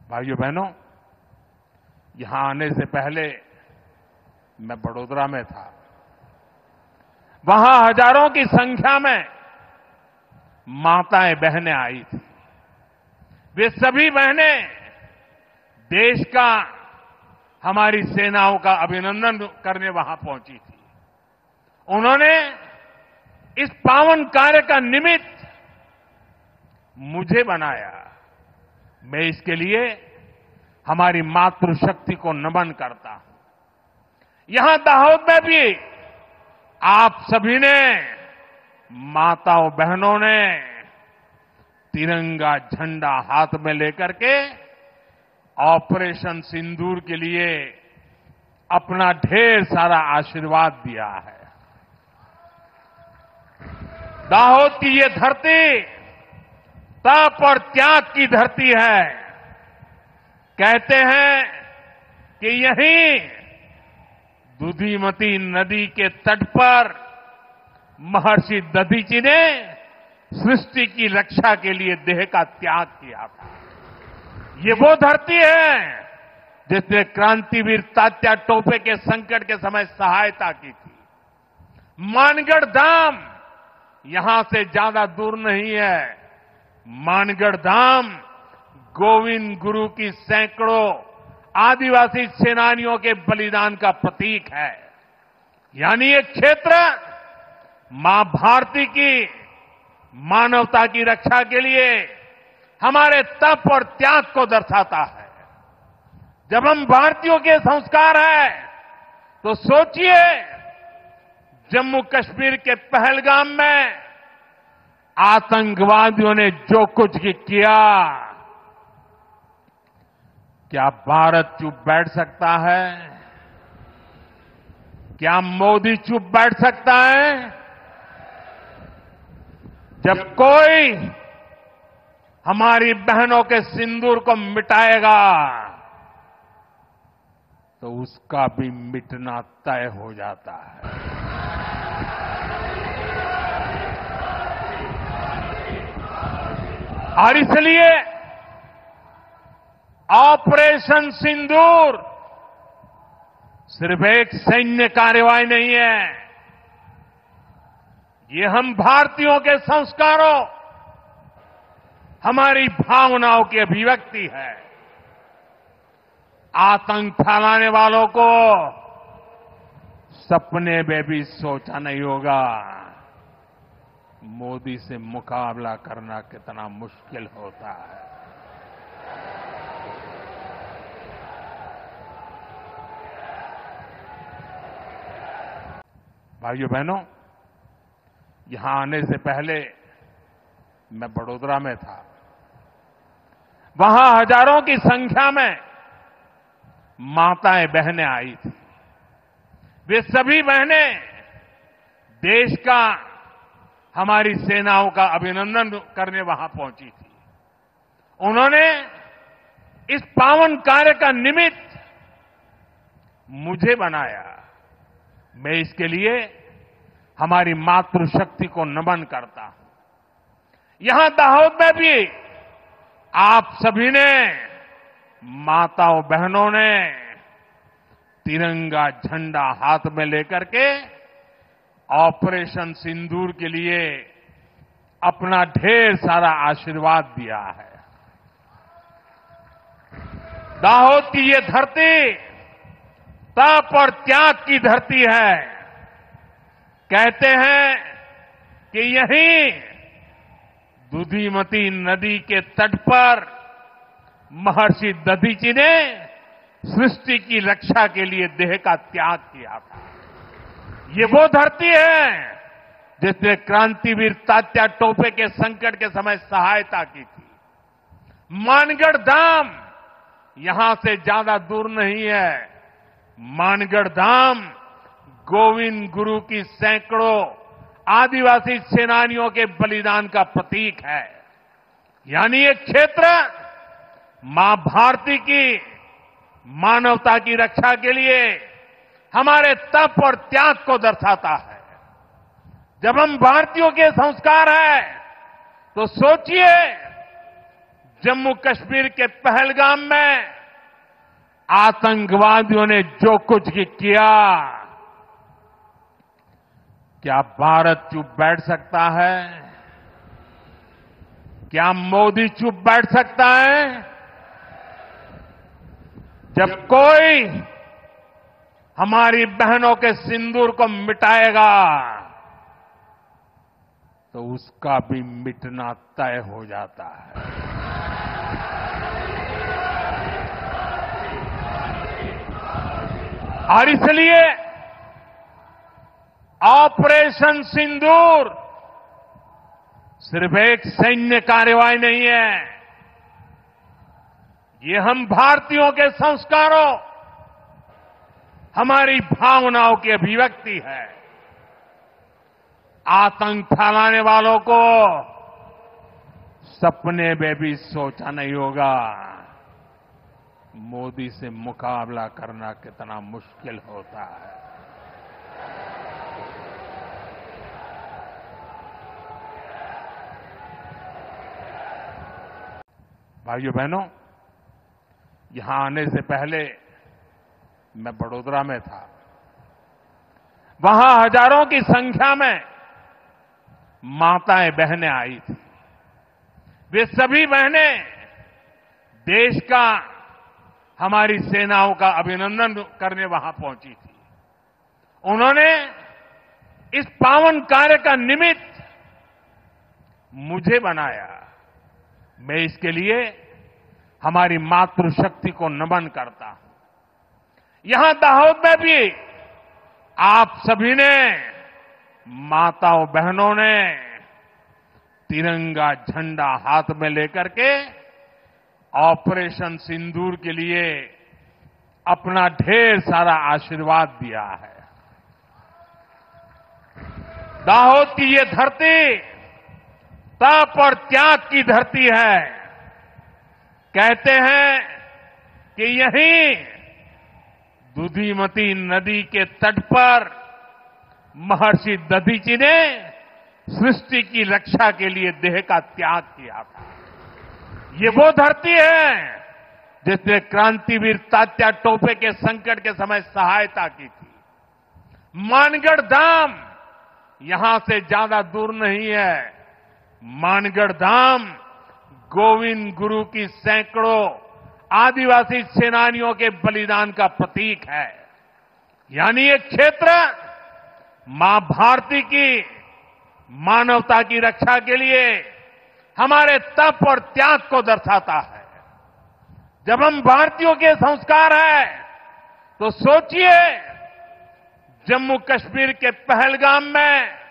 भाइयों बहनों, यहां आने से पहले मैं बड़ोदरा में था। वहां हजारों की संख्या में माताएं बहनें आई थी। वे सभी बहनें देश का, हमारी सेनाओं का अभिनंदन करने वहां पहुंची थी। उन्होंने इस पावन कार्य का निमित्त मुझे बनाया। मैं इसके लिए हमारी मातृशक्ति को नमन करता हूं। यहां दाहोद में भी आप सभी ने, माताओं बहनों ने तिरंगा झंडा हाथ में लेकर के ऑपरेशन सिंदूर के लिए अपना ढेर सारा आशीर्वाद दिया है। दाहोद की ये धरती तप और त्याग की धरती है। कहते हैं कि यहीं दुधिमती नदी के तट पर महर्षि दधीची ने सृष्टि की रक्षा के लिए देह का त्याग किया था। ये वो धरती है जिसने क्रांतिवीर तात्या टोपे के संकट के समय सहायता की थी। मानगढ़ धाम यहां से ज्यादा दूर नहीं है। मानगढ़ धाम गोविंद गुरु की सैकड़ों आदिवासी सेनानियों के बलिदान का प्रतीक है। यानी ये क्षेत्र मां भारती की मानवता की रक्षा के लिए हमारे तप और त्याग को दर्शाता है। जब हम भारतीयों के संस्कार हैं तो सोचिए, जम्मू कश्मीर के पहलगाम में आतंकवादियों ने जो कुछ किया, क्या भारत चुप बैठ सकता है? क्या मोदी चुप बैठ सकता है? जब कोई हमारी बहनों के सिंदूर को मिटाएगा तो उसका भी मिटना तय हो जाता है। और इसलिए ऑपरेशन सिंदूर सिर्फ एक सैन्य कार्रवाई नहीं है। ये हम भारतीयों के संस्कारों, हमारी भावनाओं की अभिव्यक्ति है। आतंक फैलाने वालों को सपने में भी सोचा नहीं होगा मोदी से मुकाबला करना कितना मुश्किल होता है। भाइयों बहनों, यहां आने से पहले मैं बड़ोदरा में था। वहां हजारों की संख्या में माताएं बहनें आई थी। वे सभी बहनें देश का, हमारी सेनाओं का अभिनंदन करने वहां पहुंची थी। उन्होंने इस पावन कार्य का निमित्त मुझे बनाया। मैं इसके लिए हमारी मातृशक्ति को नमन करता हूं। यहां दाहोद में भी आप सभी ने, माताओं बहनों ने तिरंगा झंडा हाथ में लेकर के ऑपरेशन सिंदूर के लिए अपना ढेर सारा आशीर्वाद दिया है। दाहोद की ये धरती तप और त्याग की धरती है। कहते हैं कि यहीं दुधिमती नदी के तट पर महर्षि दधीची ने सृष्टि की रक्षा के लिए देह का त्याग किया था। ये वो धरती है जिसने क्रांतिवीर तात्या टोपे के संकट के समय सहायता की थी। मानगढ़ धाम यहां से ज्यादा दूर नहीं है। मानगढ़ धाम गोविंद गुरु की सैकड़ों आदिवासी सेनानियों के बलिदान का प्रतीक है। यानी ये क्षेत्र मां भारती की मानवता की रक्षा के लिए हमारे तप और त्याग को दर्शाता है। जब हम भारतीयों के संस्कार हैं तो सोचिए, जम्मू कश्मीर के पहलगाम में आतंकवादियों ने जो कुछ किया, क्या भारत चुप बैठ सकता है? क्या मोदी चुप बैठ सकता है? जब कोई हमारी बहनों के सिंदूर को मिटाएगा तो उसका भी मिटना तय हो जाता है। और इसलिए ऑपरेशन सिंदूर सिर्फ एक सैन्य कार्रवाई नहीं है, ये हम भारतीयों के संस्कारों, हमारी भावनाओं की अभिव्यक्ति है। आतंक फैलाने वालों को सपने में भी सोचा नहीं होगा मोदी से मुकाबला करना कितना मुश्किल होता है। भाइयों बहनों, यहां आने से पहले मैं बड़ोदरा में था। वहां हजारों की संख्या में माताएं बहनें आई थी। वे सभी बहनें देश का, हमारी सेनाओं का अभिनंदन करने वहां पहुंची थी। उन्होंने इस पावन कार्य का निमित्त मुझे बनाया। मैं इसके लिए हमारी मातृशक्ति को नमन करता हूं। यहां दाहोद में भी आप सभी ने, माताओं बहनों ने तिरंगा झंडा हाथ में लेकर के ऑपरेशन सिंदूर के लिए अपना ढेर सारा आशीर्वाद दिया है। दाहोद की ये धरती तप और त्याग की धरती है। कहते हैं कि यहीं दुधिमती नदी के तट पर महर्षि दधीची ने सृष्टि की रक्षा के लिए देह का त्याग किया था। ये वो धरती है जिसने क्रांतिवीर तात्या टोपे के संकट के समय सहायता की थी। मानगढ़ धाम यहां से ज्यादा दूर नहीं है। मानगढ़ धाम गोविंद गुरु की सैकड़ों आदिवासी सेनानियों के बलिदान का प्रतीक है। यानी ये क्षेत्र मां भारती की मानवता की रक्षा के लिए हमारे तप और त्याग को दर्शाता है। जब हम भारतीयों के संस्कार हैं तो सोचिए, जम्मू कश्मीर के पहलगाम में